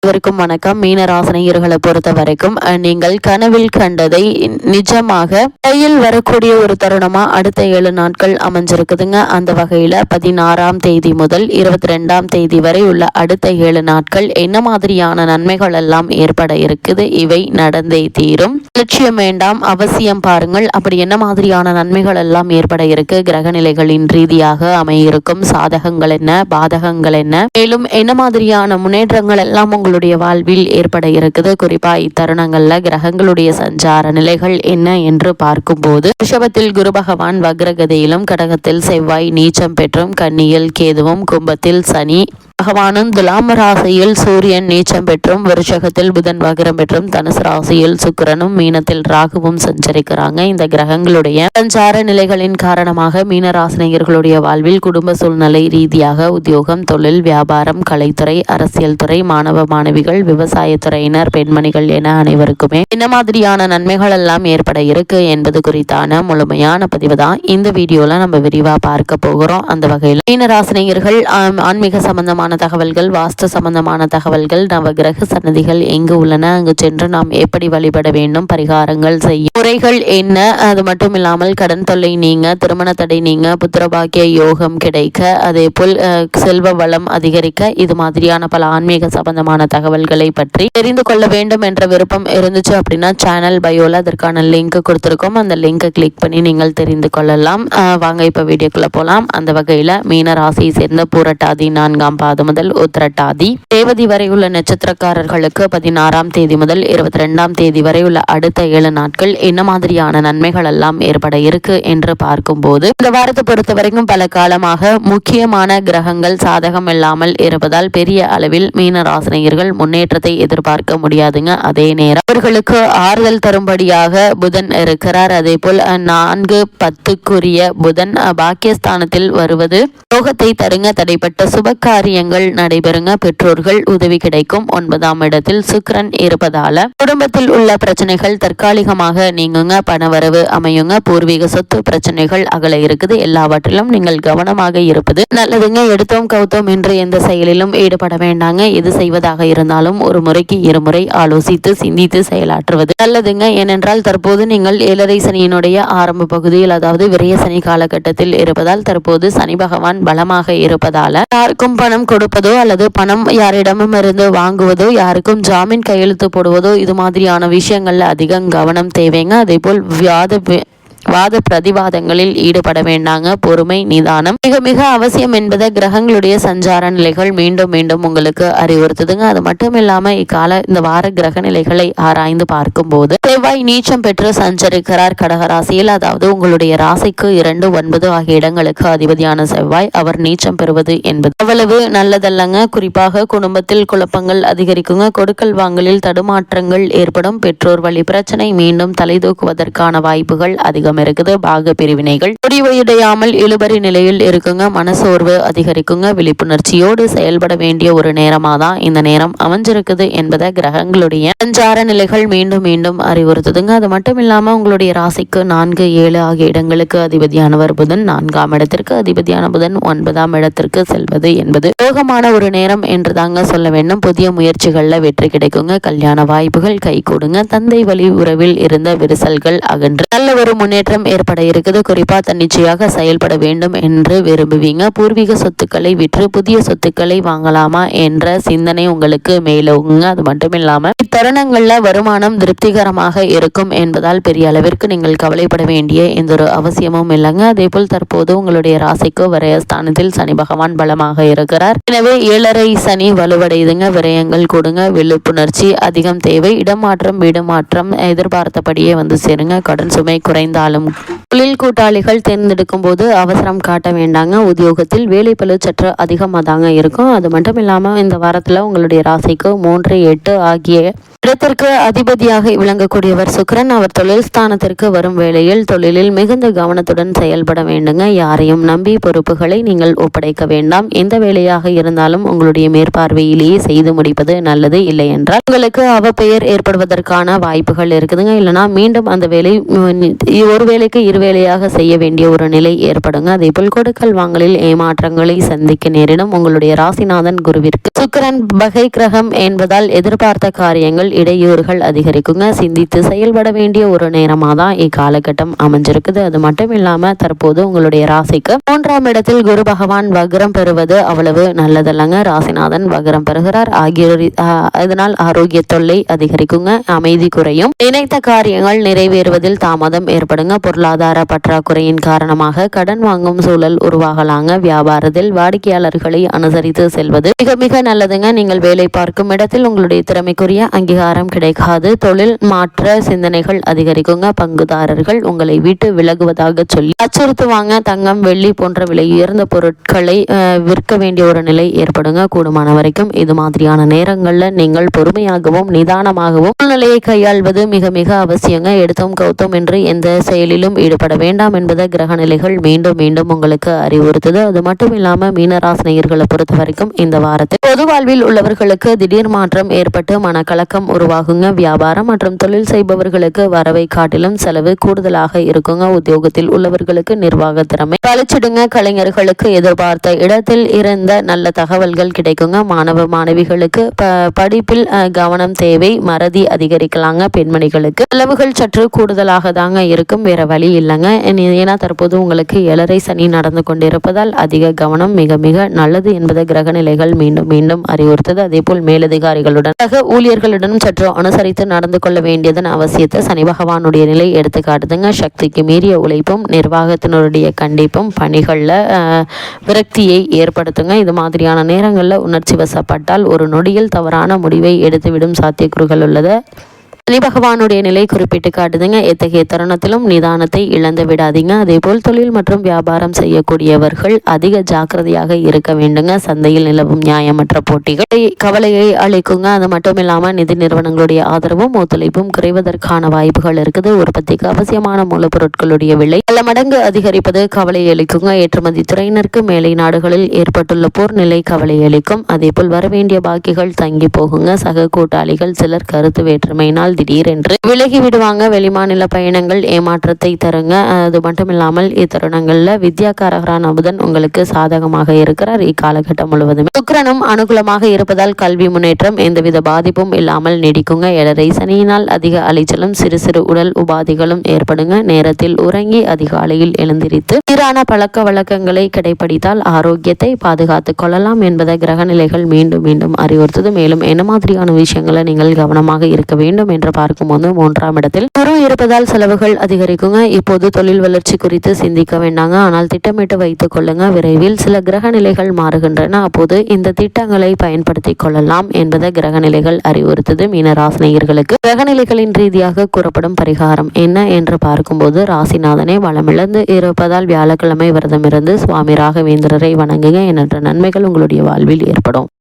அனைவருக்கும் வணக்கம். மீன ராசினியர்களை பொறுத்த வரைக்கும் நீங்கள் கனவில் கண்டதை நிஜமாக கையில் வரக்கூடிய ஒரு தருணமா அடுத்த 7 நாட்கள் அமைஞ்சிருக்குதுங்க. அந்த வகையில 16ஆம் தேதி முதல் 22ஆம் தேதி வரை உள்ள அடுத்த 7 நாட்கள் என்ன மாதிரியான நன்மைகள் எல்லாம் ஏற்பட இருக்குது, இவை நடந்தே தீரும். லட்சியம் வேண்டாம், அவசியம் பாருங்கள். அப்படி என்ன மாதிரியான நன்மைகள் எல்லாம் ஏற்பட இருக்கு, கிரக நிலைகளின் ரீதியாக அமையிருக்கும் சாதகங்கள் என்ன, பாதகங்கள் என்ன, மேலும் என்ன மாதிரியான முன்னேற்றங்கள் எல்லாம் உங்களுடைய வாழ்வில் ஏற்பட இருக்குது, குறிப்பா இத்தருணங்கள்ல கிரகங்களுடைய சஞ்சார நிலைகள் என்ன என்று பார்க்கும்போது ரிஷபத்தில் குரு பகவான் வக்ரகதியிலும், கடகத்தில் செவ்வாய் நீச்சம் பெற்றும், கன்னியில் கேதுவும், கும்பத்தில் சனி பகவானும், துலாம் ராசியில் சூரியன் நீச்சம் பெற்றும், விருஷகத்தில் புதன் வக்ரம் பெற்றும், தனுசு ராசியில் சுக்கிரனும், மீனத்தில் ராகுவும் சஞ்சரிக்கிறாங்க. இந்த கிரகங்களுடைய சஞ்சார நிலைகளின் காரணமாக மீனராசினியர்களுடைய வாழ்வில் குடும்ப சூழ்நிலை ரீதியாக உத்தியோகம், தொழில், வியாபாரம், கலைத்துறை, அரசியல் துறை, மாணவ மாணவிகள், விவசாயத்துறையினர், பெண்மணிகள் என அனைவருக்குமே என்ன மாதிரியான நன்மைகள் எல்லாம் ஏற்பட இருக்கு என்பது குறித்தான முழுமையான பதிவு தான் இந்த வீடியோல நம்ம விரிவா பார்க்க போகிறோம். அந்த வகையில் மீனராசினியர்கள் ஆன்மீக சம்பந்தமான தகவல்கள், வாஸ்து சம்பந்தமான தகவல்கள், நவகிரக சன்னதிகள் எங்கு உள்ளன, அங்கு சென்று நாம் எப்படி வழிபட வேண்டும், பரிகாரங்கள் செய்ய முறைகள் என்ன, அது மட்டும் இல்லாமல் கடன் தொல்லை நீங்க, திருமண தடை நீங்க, புத்திரபாக்கிய யோகம் கிடைக்க, அதே போல் செல்வ வளம் அதிகரிக்க, இது மாதிரியான பல ஆன்மீக சம்பந்தமான தகவல்களை பற்றி தெரிந்து கொள்ள வேண்டும் என்ற விருப்பம் இருந்துச்சு அப்படின்னா சேனல் பயோல அதற்கான லிங்க் கொடுத்திருக்கோம். அந்த லிங்கை கிளிக் பண்ணி நீங்கள் தெரிந்து கொள்ளலாம். வாங்க இப்ப வீடியோக்குள்ள போலாம். அந்த வகையில மீன ராசியை சேர்ந்த பூரட்டாதி 4ஆம் பாதம் முதல் உத்திரட்டாதி தேவதி வரை உள்ள நட்சத்திரக்காரர்களுக்கு 16ஆம் தேதி முதல் 22ஆம் தேதி வரை உள்ள அடுத்த 7 நாட்கள் என்ன மாதிரியான நன்மைகள் எல்லாம் ஏற்பட இருக்கு என்று பார்க்கும்போது இந்த வாரத்தை பொறுத்த வரைக்கும் பல காலமாக முக்கியமான கிரகங்கள் சாதகம் இல்லாமல் இருப்பதால் பெரிய அளவில் மீன ராசினியர்கள் முன்னேற்றத்தை எதிர்பார்க்க முடியாதுங்க. அதே நேரம் அவர்களுக்கு ஆறுதல் தரும்படியாக புதன் இருக்கிறார். அதே போல் 4-10க்குரிய புதன் பாக்கியஸ்தானத்தில் வருவது யோகத்தை தருங்க. தடைப்பட்ட சுப காரியங்கள் நடைபெறுங்க. பெற்றோர்கள் உதவி கிடைக்கும். 9ஆம் இடத்தில் சுக்கிரன் இருப்பதால குடும்பத்தில் உள்ள பிரச்சனைகள் தற்காலிகமாக நீங்குங்க. பணவரவு அமையுங்க. பூர்வீக சொத்து பிரச்சனைகள் அகல இருக்குது. எல்லாவற்றிலும் நீங்கள் கவனமாக இருப்பது நல்லதுங்க. எடுத்தோம் கவுத்தோம் என்று எந்த செயலிலும் ஈடுபட வேண்டாங்க. எது செய்வதாக இருந்தாலும் ஒரு முறைக்கு 2 முறை ஆலோசித்து சிந்தித்து செயலாற்றுவது நல்லதுங்க. ஏனென்றால் தற்போது நீங்கள் 7.5 சனியினுடைய ஆரம்ப பகுதியில், அதாவது விரைய சனி காலகட்டத்தில் இருப்பதால் தற்போது சனி பகவான் பலமாக இருப்பதால யாருக்கும் பணம் கொடுப்பதோ அல்லது பணம் யாரிடமும் இருந்து வாங்குவதோ, யாருக்கும் ஜாமீன் கையெழுத்து போடுவதோ, இது மாதிரியான விஷயங்கள்ல அதிகம் கவனம் தேவைங்க. அதே போல் வாத பிரதிவாதங்களில் ஈடுபட வேண்டாங்க. பொறுமை, நிதானம் மிக மிக அவசியம் என்பதை கிரகங்களுடைய சஞ்சார நிலைகள் மீண்டும் மீண்டும் உங்களுக்கு அறிவுறுத்துதுங்க. அது மட்டும் இல்லாம இந்த வார கிரக நிலைகளை ஆராய்ந்து பார்க்கும் போது செவ்வாய் நீச்சம் பெற்று சஞ்சரிக்கிறார் கடகராசியில். அதாவது உங்களுடைய ராசிக்கு 2, 9 ஆகிய இடங்களுக்கு அதிபதியான செவ்வாய் அவர் நீச்சம் பெறுவது என்பது அவ்வளவு நல்லதல்லங்க. குறிப்பாக குடும்பத்தில் குழப்பங்கள் அதிகரிக்குங்க. கொடுக்கல் வாங்கலில் தடுமாற்றங்கள் ஏற்படும். பெற்றோர் வழி பிரச்சனை மீண்டும் தலை தூக்குவதற்கான வாய்ப்புகள் அதிகம் இருக்குது. பாக பிரிவினைகள் முடிவையடையாமல் இழுபறி நிலையில் இருக்குங்க. மனசோர்வு அதிகரிக்குங்க. விழிப்புணர்ச்சியோடு செயல்பட வேண்டிய ஒரு நேரமா தான் இந்த நேரம் அமைஞ்சிருக்குது என்பதை கிரகங்களுடைய சஞ்சார நிலைகள் மீண்டும் மீண்டும் அறிவுறுத்துதுங்க. அது மட்டும் இல்லாம உங்களுடைய ராசிக்கு 4, 7 ஆகிய இடங்களுக்கு அதிபதியானவர் புதன். 4ஆம் இடத்திற்கு அதிபதியான புதன் 9ஆம் இடத்திற்கு செல்வது என்பது யோகமான ஒரு நேரம் என்று தாங்க சொல்ல வேண்டும். புதிய முயற்சிகள்ல வெற்றி கிடைக்குங்க. கல்யாண வாய்ப்புகள் கை கொடுங்க. தந்தை வழி உறவில் இருந்த விரிசல்கள் அகன்று நல்ல ஒரு முன்னேற்றம் ஏற்பட இருக்குது. குறிப்பா தன்னிச்சையாக செயல்பட வேண்டும் என்று விரும்புவீங்க. பூர்வீக சொத்துக்களை விற்று புதிய சொத்துக்களை வாங்கலாமா என்ற சிந்தனை உங்களுக்கு மேலோங்குங்க. அது மட்டும் இல்லாம இத்தருணங்கள்ல வருமானம் திருப்திகரமாக இருக்கும் என்பதால் பெரிய அளவிற்கு நீங்கள் கவலைப்பட வேண்டிய எந்த ஒரு அவசியமும் இல்லைங்க. அதே போல் தற்போது உங்களுடைய ராசிக்கு விரயஸ்தானத்தில் சனி பகவான் பலமாக இருக்கிறார். எனவே 7.5 சனி வலுவடையுதுங்க. விரயங்கள் கொடுங்க. விழிப்புணர்ச்சி அதிகம் தேவை. இடமாற்றம், வீடு மாற்றம் எதிர்பார்த்தபடியே வந்து சேருங்க. கடன் சுமை குறைந்தாலும் தொழில் கூட்டாளிகள் தேர்ந்தெடுக்கும் போது அவசரம் காட்ட வேண்டாங்க. உத்தியோகத்தில் வேலைப்பளு சற்று அதிகமாக தாங்க இருக்கும். அது மட்டும் இல்லாமல் இந்த வாரத்தில் உங்களுடைய ராசிக்கு 3, 8 ஆகிய இடத்திற்கு அதிபதியாக விளங்கக்கூடியவர் சுக்கிரன். அவர் தொழில் ஸ்தானத்திற்கு வரும் வேளையில் தொழிலில் மிகுந்த கவனத்துடன் செயல்பட வேண்டுங்க. யாரையும் நம்பி பொறுப்புகளை நீங்கள் ஒப்படைக்க வேண்டாம். எந்த வேலையாக இருந்தாலும் உங்களுடைய மேற்பார்வையிலேயே செய்து முடிப்பது நல்லது. இல்லை என்றால் உங்களுக்கு அவப்பெயர் ஏற்படுவதற்கான வாய்ப்புகள் இருக்குதுங்க. இல்லைனா மீண்டும் அந்த வேலை ஒரு வேலைக்கு இரு வேலையாக செய்ய வேண்டிய ஒரு நிலை ஏற்படுங்க. அதே போல் கொடுக்கல் வாங்கலில் ஏமாற்றங்களை சந்திக்க நேரிடும். உங்களுடைய ராசிநாதன் குருவிற்கு சுக்கிரன் பகை கிரகம் என்பதால் எதிர்பார்த்த காரியங்கள் இடையூறுகள் அதிகரிக்குங்க. சிந்தித்து செயல்பட வேண்டிய ஒரு நேரமாக தான் இக்காலகட்டம் அமைஞ்சிருக்குது. அது மட்டும் இல்லாம தற்போது உங்களுடைய ராசிக்கு 3ஆம் இடத்தில் குரு பகவான் வக்ரம் பெறுவது அவ்வளவு நல்லதல்லங்க. ராசிநாதன் வக்ரம் பெறுகிறார். இதனால் ஆரோக்கிய தொல்லை அதிகரிக்குங்க. அமைதி குறையும். நினைத்த காரியங்கள் நிறைவேறுவதில் தாமதம் ஏற்படுங்க. பொருளாதார பற்றாக்குறையின் காரணமாக கடன் வாங்கும் சூழல் உருவாகலாங்க. வியாபாரத்தில் வாடிக்கையாளர்களை அனுசரித்து செல்வது மிக மிக நல்லதுங்க. நீங்கள் வேலை பார்க்கும் இடத்தில் உங்களுடைய திறமைக்குரிய அங்கீகாரம் கிடைக்காது. தொழில் மாற்ற சிந்தனைகள் அதிகரிக்குங்க. பங்குதாரர்கள் உங்களை விட்டு விலகுவதாக சொல்லி அச்சுறுத்துவாங்க. தங்கம் வெள்ளி போன்ற விலை உயர்ந்த பொருட்களை விற்க வேண்டிய ஒரு நிலை ஏற்படுங்க. கூடுமான வரைக்கும் இது மாதிரியான நேரங்களில் நீங்கள் பொறுமையாகவும் நிதானமாகவும் சூழ்நிலையை கையாள்வது மிக மிக அவசியங்க. எடுத்தோம் கௌத்தோம் என்று எந்த செயலிலும் ஈடுபட வேண்டாம் என்பதை கிரக நிலைகள் மீண்டும் மீண்டும் உங்களுக்கு அறிவுறுத்துது. அது மட்டும் இல்லாம மீனராசினியர்களை பொறுத்த வரைக்கும் இந்த வாரத்தில் பொது வாழ்வில் உள்ளவர்களுக்கு திடீர் மாற்றம் ஏற்பட்டு மனக்கலக்கம் உருவாகுங்க. வியாபாரம் மற்றும் தொழில் செய்பவர்களுக்கு வரவை காட்டிலும் செலவு கூடுதலாக இருக்குங்க. உத்தியோகத்தில் உள்ளவர்களுக்கு நிர்வாக திறமை பழிச்சிடுங்க. கலைஞர்களுக்கு எதிர்பார்த்த இடத்தில் இருந்த நல்ல தகவல்கள் கிடைக்குங்க. மாணவ மாணவிகளுக்கு படிப்பில் கவனம் தேவை. மறதி அதிகரிக்கலாங்க. பெண்மணிகளுக்கு செலவுகள் சற்று கூடுதலாக தாங்க இருக்கும். வேற வழி இல்லைங்க. ஏன்னா தற்போது உங்களுக்கு 7.5 சனி நடந்து கொண்டிருப்பதால் அதிக கவனம் மிக மிக நல்லது என்பதை கிரக நிலைகள் மீண்டும் மீண்டும் அறிவுறுத்தது. அதே போல் மேலதிகாரிகளுடன் ஊழியர்களுடன் சற்று அனுசரித்து நடந்து கொள்ள வேண்டியதன் அவசியத்தை சனி பகவானுடைய நிலை எடுத்து காட்டுதுங்க. சக்திக்கு மீறிய உழைப்பும் நிர்வாகத்தினருடைய கண்டிப்பும் பணிகளில் விரக்தியை ஏற்படுத்துங்க. இது மாதிரியான நேரங்களில் உணர்ச்சி வசப்பட்டால் ஒரு நொடியில் தவறான முடிவை எடுத்துவிடும் சாத்தியக்கூறுகள் உள்ளது. சனி பகவானுடைய நிலை குறிப்பிட்டு காட்டுதுங்க. எத்தகைய தருணத்திலும் நிதானத்தை இழந்து விடாதீங்க. அதே போல் தொழில் மற்றும் வியாபாரம் செய்யக்கூடியவர்கள் அதிக ஜாக்கிரதையாக இருக்க வேண்டுங்க. சந்தையில் நிலவும் நியாயமற்ற போட்டிகள் கவலையை அளிக்குங்க. அது மட்டும் இல்லாமல் நிதி நிறுவனங்களுடைய ஆதரவும் ஒத்துழைப்பும் குறைவதற்கான வாய்ப்புகள் இருக்குது. உற்பத்திக்கு அவசியமான மூலப்பொருட்களுடைய விலை பல மடங்கு அதிகரிப்பது கவலை அளிக்குங்க. ஏற்றுமதி துறையினருக்கு மேலை நாடுகளில் ஏற்பட்டுள்ள போர் நிலை கவலை அளிக்கும். அதே போல் வரவேண்டிய பாக்கிகள் தங்கி போகுங்க. சக கூட்டாளிகள் சிலர் கருத்து வேற்றுமையினால் திடீரென்று விலகி விடுவாங்க. வெளிமாநில பயணங்கள் ஏமாற்றத்தை தருங்க. அது மட்டும் இல்லாமல் இத்தருணங்கள்ல வித்யாகாரகரான புதன் உங்களுக்கு சாதகமாக இருக்கிறார். இக்காலகட்டம் முழுவதுமே சுக்கிரனும் அனுகூலமாக இருப்பதால் கல்வி முன்னேற்றம் எந்தவித பாதிப்பும் இல்லாமல் நீடிக்குங்க. 7.5 சனியினால் அதிக அலைச்சலும் சிறு சிறு உடல் உபாதிகளும் ஏற்படுங்க. நேரத்தில் உறங்கி அதிகாலையில் எழுந்திரித்து சீரான பழக்க வழக்கங்களை கடைபிடித்தால் ஆரோக்கியத்தை பாதுகாத்துக் கொள்ளலாம் என்பதை கிரக நிலைகள் மீண்டும் மீண்டும் அறிவுறுத்தது. மேலும் என்ன மாதிரியான விஷயங்களை நீங்கள் கவனமாக இருக்க வேண்டும் என்று பார்க்கும்போது 3ஆம் இடத்தில் குரு இருப்பதால் செலவுகள் அதிகரிக்குங்க. இப்போது தொழில் வளர்ச்சி குறித்து சிந்திக்க வேண்டாங்க. ஆனால் திட்டமிட்டு வைத்துக் கொள்ளுங்க. விரைவில் சில கிரக நிலைகள் மாறுகின்றன. அப்போது இந்த திட்டங்களை பயன்படுத்திக் கொள்ளலாம் என்பதை கிரக நிலைகள் அறிவுறுத்தது. மீனராசினியர்களுக்கு கிரக நிலைகளின் ரீதியாக கூறப்படும் பரிகாரம் என்ன என்று பார்க்கும்போது ராசிநாதனை வளமிழந்து இருப்பதால் வியாழக்கிழமை விரதமிருந்து சுவாமி ராகவேந்திரரை வணங்குங்க. என்ற நன்மைகள் உங்களுடைய வாழ்வில் ஏற்படும்.